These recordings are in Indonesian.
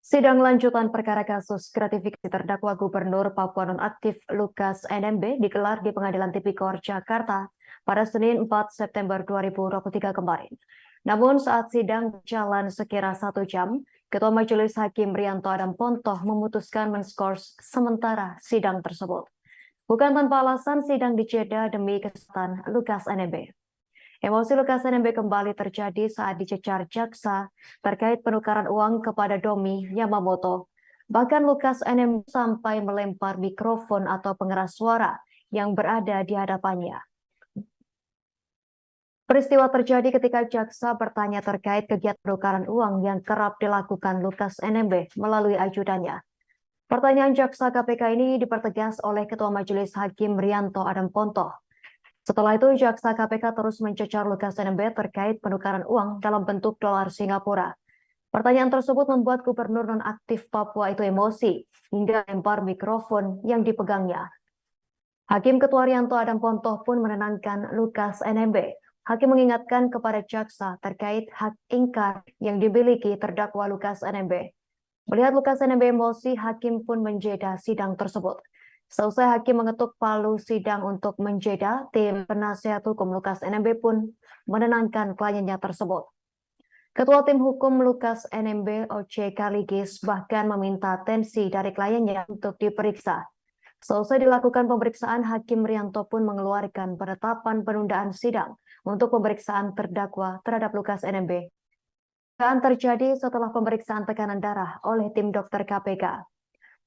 Sidang lanjutan perkara kasus gratifikasi terdakwa Gubernur Papua Nonaktif Lukas NMB digelar di Pengadilan Tipikor Jakarta pada Senin 4 September 2023 kemarin. Namun saat sidang berjalan sekira 1 jam, Ketua Majelis Hakim Rianto Adam Pontoh memutuskan menskors sementara sidang tersebut. Bukan tanpa alasan, sidang dijeda demi kesehatan Lukas NMB. Emosi Lukas NMB kembali terjadi saat dicecar jaksa terkait penukaran uang kepada Domi Yamamoto. Bahkan Lukas NMB sampai melempar mikrofon atau pengeras suara yang berada di hadapannya. Peristiwa terjadi ketika jaksa bertanya terkait kegiatan penukaran uang yang kerap dilakukan Lukas NMB melalui ajudannya. Pertanyaan jaksa KPK ini dipertegas oleh Ketua Majelis Hakim Rianto Adam Pontoh. Setelah itu, jaksa KPK terus mencecar Lukas NMB terkait penukaran uang dalam bentuk dolar Singapura. Pertanyaan tersebut membuat Gubernur nonaktif Papua itu emosi hingga lempar mikrofon yang dipegangnya. Hakim Ketua Rianto Adam Pontoh pun menenangkan Lukas NMB. Hakim mengingatkan kepada jaksa terkait hak ingkar yang dimiliki terdakwa Lukas NMB. Melihat Lukas NMB emosi, hakim pun menjeda sidang tersebut. Selesai hakim mengetuk palu sidang untuk menjeda, tim penasihat hukum Lukas NMB pun menenangkan kliennya tersebut. Ketua tim hukum Lukas NMB Oce Kaligis bahkan meminta atensi dari kliennya untuk diperiksa. Selesai dilakukan pemeriksaan, Hakim Rianto pun mengeluarkan penetapan penundaan sidang untuk pemeriksaan terdakwa terhadap Lukas NMB. Penundaan terjadi setelah pemeriksaan tekanan darah oleh tim dokter KPK.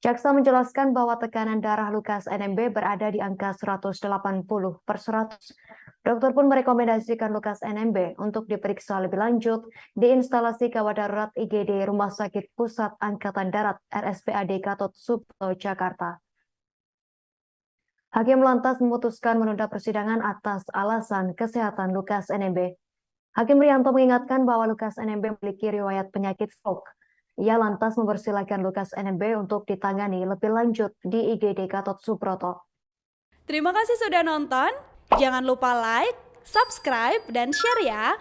Jaksa menjelaskan bahwa tekanan darah Lukas NMB berada di angka 180/100. Dokter pun merekomendasikan Lukas NMB untuk diperiksa lebih lanjut di instalasi gawat darurat IGD Rumah Sakit Pusat Angkatan Darat RSPAD Gatot Subroto, Jakarta. Hakim lantas memutuskan menunda persidangan atas alasan kesehatan Lukas NMB. Hakim Rianto mengingatkan bahwa Lukas NMB memiliki riwayat penyakit stroke. Ia lantas mempersilahkan Lukas NMB untuk ditangani lebih lanjut di IGD Gatot Subroto. Terima kasih sudah nonton. Jangan lupa like, subscribe, dan share ya.